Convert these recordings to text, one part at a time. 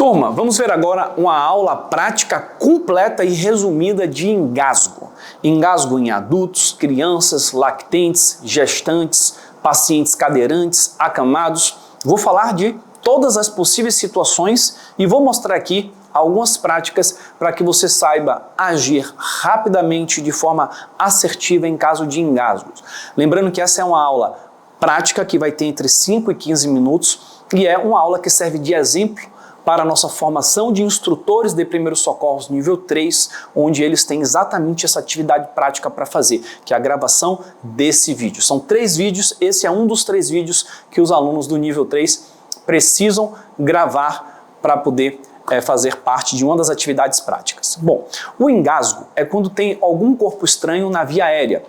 Turma, vamos ver agora uma aula prática completa e resumida de engasgo. Engasgo em adultos, crianças, lactentes, gestantes, pacientes cadeirantes, acamados. Vou falar de todas as possíveis situações e vou mostrar aqui algumas práticas para que você saiba agir rapidamente de forma assertiva em caso de engasgos. Lembrando que essa é uma aula prática que vai ter entre 5 e 15 minutos e é uma aula que serve de exemplo para a nossa formação de instrutores de primeiros socorros nível 3, onde eles têm exatamente essa atividade prática para fazer, que é a gravação desse vídeo. São 3 vídeos, esse é um dos 3 vídeos que os alunos do nível 3 precisam gravar para poder fazer parte de uma das atividades práticas. Bom, o engasgo é quando tem algum corpo estranho na via aérea.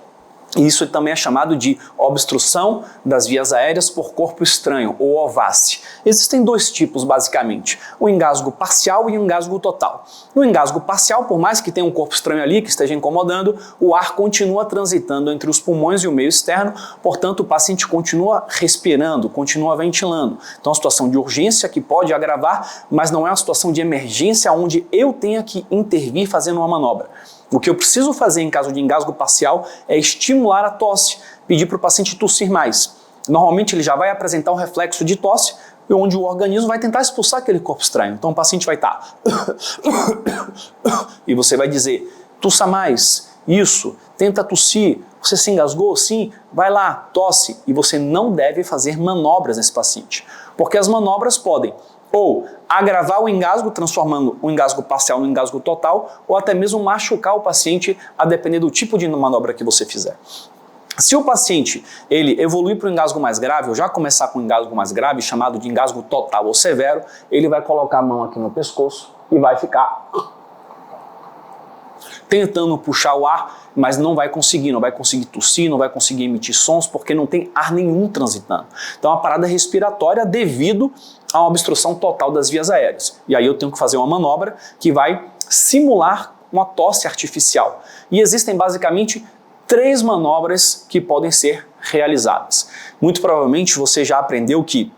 Isso também é chamado de obstrução das vias aéreas por corpo estranho, ou OVAC. Existem 2 tipos, basicamente, o engasgo parcial e o engasgo total. No engasgo parcial, por mais que tenha um corpo estranho ali que esteja incomodando, o ar continua transitando entre os pulmões e o meio externo, portanto o paciente continua respirando, continua ventilando. Então é uma situação de urgência que pode agravar, mas não é uma situação de emergência onde eu tenha que intervir fazendo uma manobra. O que eu preciso fazer em caso de engasgo parcial é estimular a tosse, pedir para o paciente tossir mais. Normalmente ele já vai apresentar um reflexo de tosse, onde o organismo vai tentar expulsar aquele corpo estranho. Então o paciente vai estar... e você vai dizer, tossa mais, isso, tenta tossir, você se engasgou? Sim, vai lá, tosse. E você não deve fazer manobras nesse paciente, porque as manobras podem ou agravar o engasgo, transformando o engasgo parcial no engasgo total, ou até mesmo machucar o paciente, a depender do tipo de manobra que você fizer. Se o paciente ele evoluir para o engasgo mais grave, ou já começar com um engasgo mais grave, chamado de engasgo total ou severo, ele vai colocar a mão aqui no pescoço e vai ficar tentando puxar o ar, mas não vai conseguir tossir, não vai conseguir emitir sons, porque não tem ar nenhum transitando. Então a parada respiratória devido a uma obstrução total das vias aéreas. E aí eu tenho que fazer uma manobra que vai simular uma tosse artificial. E existem basicamente 3 manobras que podem ser realizadas. Muito provavelmente você já aprendeu que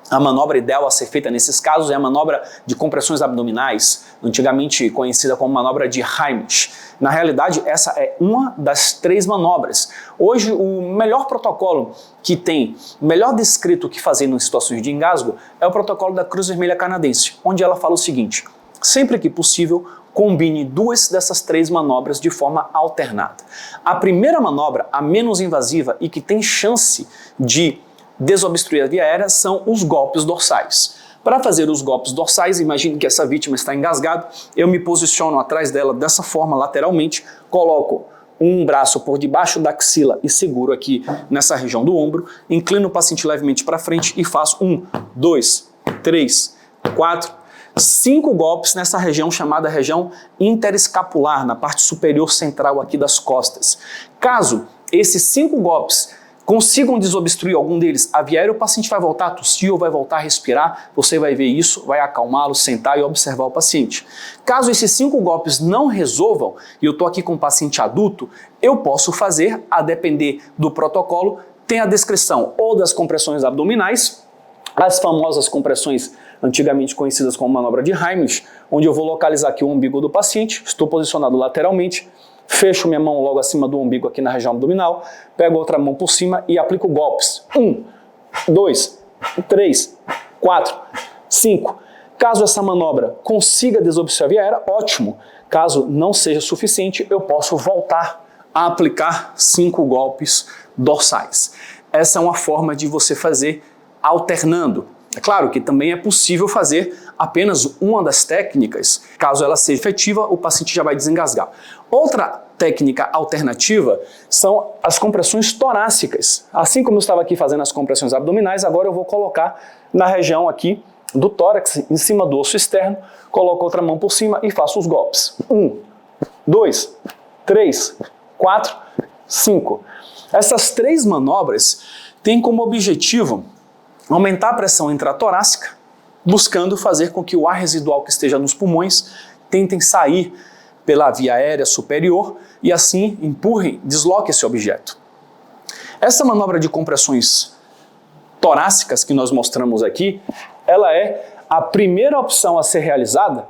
a manobra ideal a ser feita nesses casos é a manobra de compressões abdominais, antigamente conhecida como manobra de Heimlich. Na realidade, essa é uma das 3 manobras. Hoje, o melhor protocolo que tem, melhor descrito o que fazer em situações de engasgo, é o protocolo da Cruz Vermelha Canadense, onde ela fala o seguinte: sempre que possível, combine 2 dessas 3 manobras de forma alternada. A primeira manobra, a menos invasiva e que tem chance de desobstruir a via aérea, são os golpes dorsais. Para fazer os golpes dorsais, imagine que essa vítima está engasgada, eu me posiciono atrás dela dessa forma, lateralmente, coloco um braço por debaixo da axila e seguro aqui nessa região do ombro, inclino o paciente levemente para frente e faço 1, 2, 3, 4, 5 golpes nessa região chamada região interescapular, na parte superior central aqui das costas. Caso esses 5 golpes consigam desobstruir algum deles, a via aérea, o paciente vai voltar a tossir ou vai voltar a respirar, você vai ver isso, vai acalmá-lo, sentar e observar o paciente. Caso esses 5 golpes não resolvam, e eu estou aqui com um paciente adulto, eu posso fazer, a depender do protocolo, tem a descrição ou das compressões abdominais, as famosas compressões antigamente conhecidas como manobra de Heimlich, onde eu vou localizar aqui o umbigo do paciente, estou posicionado lateralmente, fecho minha mão logo acima do umbigo aqui na região abdominal, pego outra mão por cima e aplico golpes. 1, 2, 3, 4, 5. Caso essa manobra consiga desobstruir a via aérea, ótimo. Caso não seja suficiente, eu posso voltar a aplicar 5 golpes dorsais. Essa é uma forma de você fazer alternando. É claro que também é possível fazer apenas uma das técnicas. Caso ela seja efetiva, o paciente já vai desengasgar. Outra técnica alternativa são as compressões torácicas. Assim como eu estava aqui fazendo as compressões abdominais, agora eu vou colocar na região aqui do tórax, em cima do osso externo, coloco outra mão por cima e faço os golpes. 1, 2, 3, 4, 5. Essas 3 manobras têm como objetivo aumentar a pressão intratorácica, buscando fazer com que o ar residual que esteja nos pulmões tentem sair pela via aérea superior e assim empurrem, desloquem esse objeto. Essa manobra de compressões torácicas que nós mostramos aqui, ela é a primeira opção a ser realizada,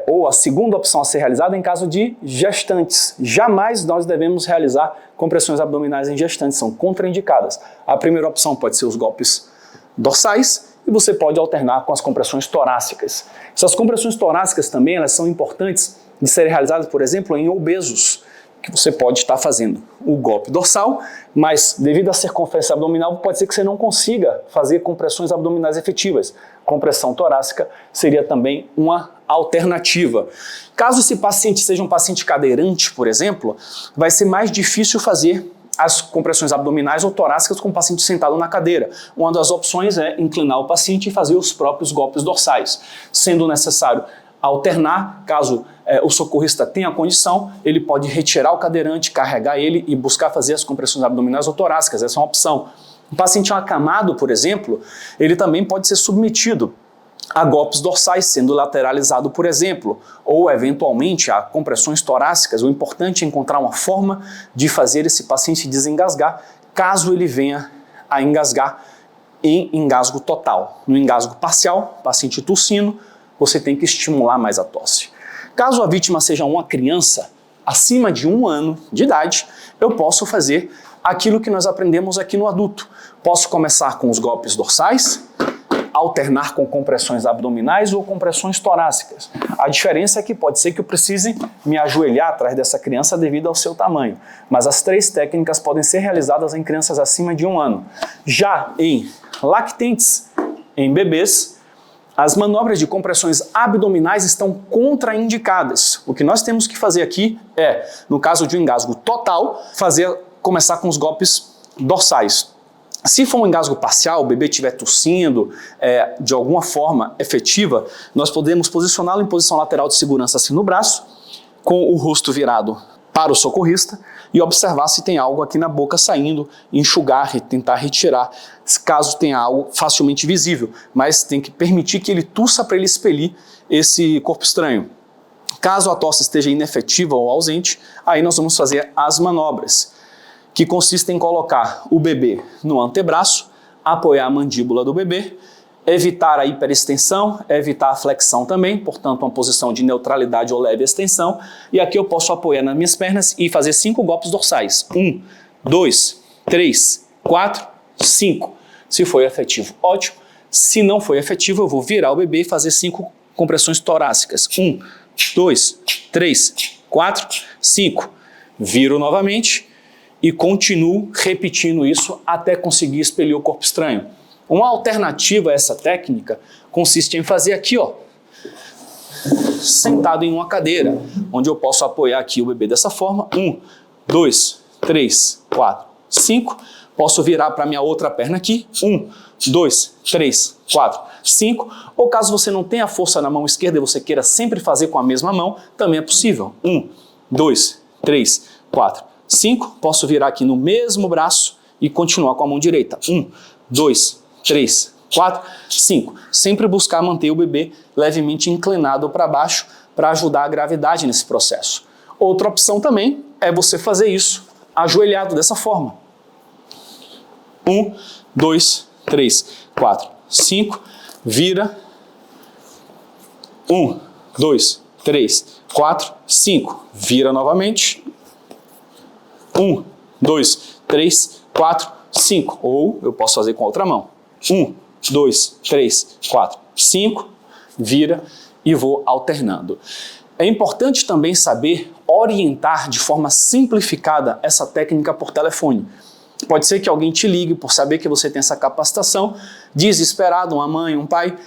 ou a segunda opção a ser realizada em caso de gestantes. Jamais nós devemos realizar compressões abdominais em gestantes, são contraindicadas. A primeira opção pode ser os golpes dorsais e você pode alternar com as compressões torácicas. Essas compressões torácicas também elas são importantes de serem realizadas, por exemplo, em obesos, que você pode estar fazendo o golpe dorsal, mas devido à circunferência abdominal pode ser que você não consiga fazer compressões abdominais efetivas. Compressão torácica seria também uma alternativa. Caso esse paciente seja um paciente cadeirante, por exemplo, vai ser mais difícil fazer as compressões abdominais ou torácicas com o paciente sentado na cadeira. Uma das opções é inclinar o paciente e fazer os próprios golpes dorsais, sendo necessário alternar. Caso o socorrista tenha condição, ele pode retirar o cadeirante, carregar ele e buscar fazer as compressões abdominais ou torácicas. Essa é uma opção. O paciente acamado, por exemplo, ele também pode ser submetido a golpes dorsais, sendo lateralizado, por exemplo, ou eventualmente a compressões torácicas. O importante é encontrar uma forma de fazer esse paciente desengasgar, caso ele venha a engasgar em engasgo total. No engasgo parcial, paciente tossindo, você tem que estimular mais a tosse. Caso a vítima seja uma criança acima de 1 ano de idade, eu posso fazer aquilo que nós aprendemos aqui no adulto. Posso começar com os golpes dorsais, alternar com compressões abdominais ou compressões torácicas. A diferença é que pode ser que eu precise me ajoelhar atrás dessa criança devido ao seu tamanho, mas as 3 técnicas podem ser realizadas em crianças acima de 1 ano. Já em lactentes, em bebês, as manobras de compressões abdominais estão contraindicadas. O que nós temos que fazer aqui é, no caso de um engasgo total, começar com os golpes dorsais. Se for um engasgo parcial, o bebê estiver tossindo de alguma forma efetiva, nós podemos posicioná-lo em posição lateral de segurança assim no braço, com o rosto virado para o socorrista e observar se tem algo aqui na boca saindo, enxugar e tentar retirar, caso tenha algo facilmente visível, mas tem que permitir que ele tussa para ele expelir esse corpo estranho. Caso a tosse esteja inefetiva ou ausente, aí nós vamos fazer as manobras, que consistem em colocar o bebê no antebraço, apoiar a mandíbula do bebê, evitar a hiperextensão, evitar a flexão também, portanto uma posição de neutralidade ou leve extensão, e aqui eu posso apoiar nas minhas pernas e fazer 5 golpes dorsais. 1, 2, 3, 4, 5. Se foi efetivo, ótimo. Se não foi efetivo, eu vou virar o bebê e fazer 5 compressões torácicas. 1, 2, 3, 4, 5. Viro novamente e continuo repetindo isso até conseguir expelir o corpo estranho. Uma alternativa a essa técnica consiste em fazer aqui, ó, sentado em uma cadeira, onde eu posso apoiar aqui o bebê dessa forma. 1, 2, 3, 4, 5. Posso virar para a minha outra perna aqui. 1, 2, 3, 4, 5. Ou caso você não tenha força na mão esquerda e você queira sempre fazer com a mesma mão, também é possível. 1, 2, 3, 4, 5. Posso virar aqui no mesmo braço e continuar com a mão direita. 1, 2, 3, 4, 5. Sempre buscar manter o bebê levemente inclinado para baixo para ajudar a gravidade nesse processo. Outra opção também é você fazer isso ajoelhado dessa forma. 1, 2, 3, 4, 5. Vira. 1, 2, 3, 4, 5. Vira novamente. 1, 2, 3, 4, 5. Ou eu posso fazer com a outra mão. 1, 2, 3, 4, 5, vira e vou alternando. É importante também saber orientar de forma simplificada essa técnica por telefone. Pode ser que alguém te ligue por saber que você tem essa capacitação, desesperado, uma mãe, um pai,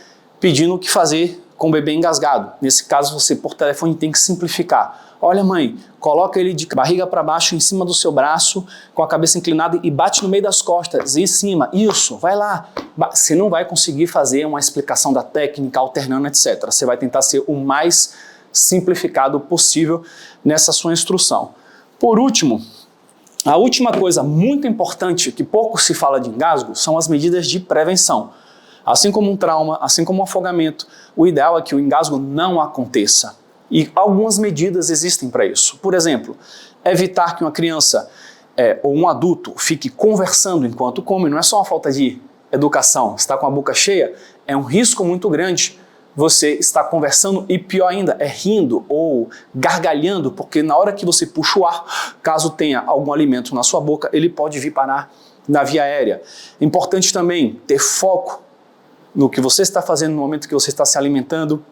pedindo o que fazer com o bebê engasgado. Nesse caso, você por telefone tem que simplificar. Olha, mãe, coloca ele de barriga para baixo em cima do seu braço, com a cabeça inclinada e bate no meio das costas, em cima. Isso, vai lá. Você não vai conseguir fazer uma explicação da técnica, alternando, etc. Você vai tentar ser o mais simplificado possível nessa sua instrução. Por último, a última coisa muito importante que pouco se fala de engasgo são as medidas de prevenção. Assim como um trauma, assim como um afogamento, o ideal é que o engasgo não aconteça. E algumas medidas existem para isso. Por exemplo, evitar que uma criança ou um adulto fique conversando enquanto come. Não é só uma falta de educação, está com a boca cheia, é um risco muito grande você estar conversando e, pior ainda, é rindo ou gargalhando, porque na hora que você puxa o ar, caso tenha algum alimento na sua boca, ele pode vir parar na via aérea. Importante também ter foco no que você está fazendo no momento que você está se alimentando,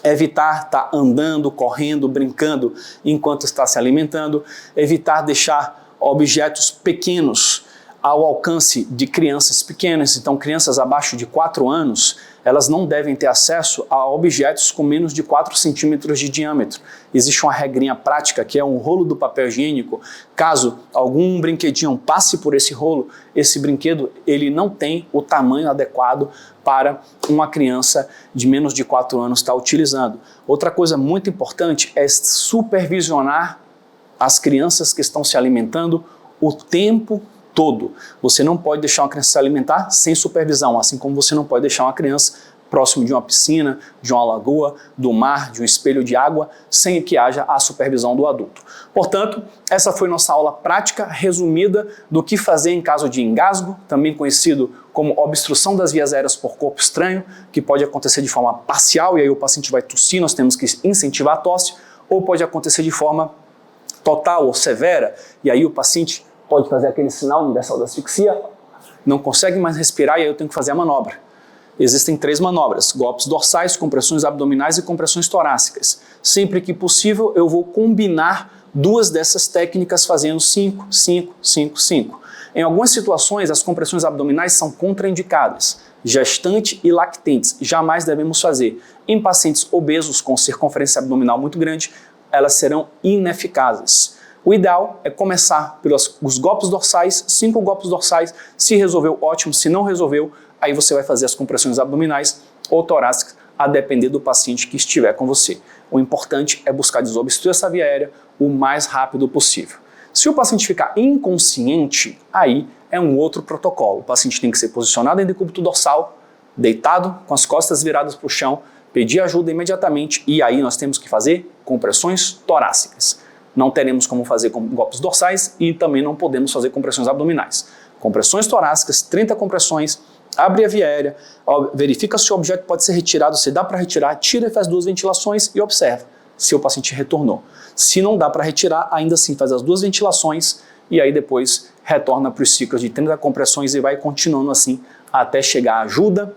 evitar estar andando, correndo, brincando enquanto está se alimentando, evitar deixar objetos pequenos ao alcance de crianças pequenas. Então, crianças abaixo de 4 anos, elas não devem ter acesso a objetos com menos de 4 centímetros de diâmetro. Existe uma regrinha prática que é um rolo do papel higiênico. Caso algum brinquedinho passe por esse rolo, esse brinquedo ele não tem o tamanho adequado para uma criança de menos de 4 anos estar utilizando. Outra coisa muito importante é supervisionar as crianças que estão se alimentando o tempo todo. Você não pode deixar uma criança se alimentar sem supervisão, assim como você não pode deixar uma criança próximo de uma piscina, de uma lagoa, do mar, de um espelho de água, sem que haja a supervisão do adulto. Portanto, essa foi nossa aula prática resumida do que fazer em caso de engasgo, também conhecido como obstrução das vias aéreas por corpo estranho, que pode acontecer de forma parcial e aí o paciente vai tossir, nós temos que incentivar a tosse, ou pode acontecer de forma total ou severa, e aí o paciente pode fazer aquele sinal universal da asfixia, não consegue mais respirar e aí eu tenho que fazer a manobra. Existem 3 manobras, golpes dorsais, compressões abdominais e compressões torácicas. Sempre que possível eu vou combinar 2 dessas técnicas fazendo 5, 5, 5, 5. Em algumas situações as compressões abdominais são contraindicadas, gestante e lactentes, jamais devemos fazer. Em pacientes obesos com circunferência abdominal muito grande, elas serão ineficazes. O ideal é começar pelos golpes dorsais, 5 golpes dorsais, se resolveu, ótimo, se não resolveu, aí você vai fazer as compressões abdominais ou torácicas, a depender do paciente que estiver com você. O importante é buscar desobstruir essa via aérea o mais rápido possível. Se o paciente ficar inconsciente, aí é um outro protocolo. O paciente tem que ser posicionado em decúbito dorsal, deitado, com as costas viradas para o chão, pedir ajuda imediatamente e aí nós temos que fazer compressões torácicas. Não teremos como fazer com golpes dorsais e também não podemos fazer compressões abdominais. Compressões torácicas, 30 compressões, abre a via aérea, verifica se o objeto pode ser retirado, se dá para retirar, tira e faz 2 ventilações e observa se o paciente retornou. Se não dá para retirar, ainda assim faz as 2 ventilações e aí depois retorna para os ciclos de 30 compressões e vai continuando assim até chegar a ajuda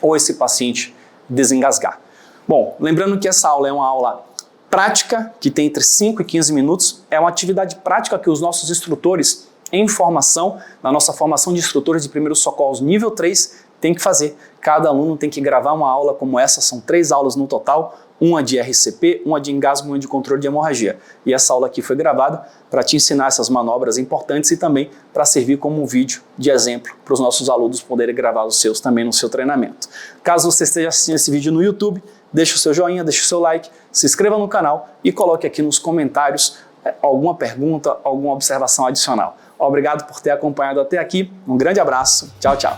ou esse paciente desengasgar. Bom, lembrando que essa aula é uma aula prática, que tem entre 5 e 15 minutos, é uma atividade prática que os nossos instrutores em formação, na nossa formação de instrutores de primeiros socorros nível 3, tem que fazer. Cada aluno tem que gravar uma aula como essa, são 3 aulas no total, uma de RCP, uma de engasgo e uma de controle de hemorragia. E essa aula aqui foi gravada para te ensinar essas manobras importantes e também para servir como um vídeo de exemplo para os nossos alunos poderem gravar os seus também no seu treinamento. Caso você esteja assistindo esse vídeo no YouTube, deixe o seu joinha, deixe o seu like, se inscreva no canal e coloque aqui nos comentários alguma pergunta, alguma observação adicional. Obrigado por ter acompanhado até aqui, um grande abraço, tchau, tchau.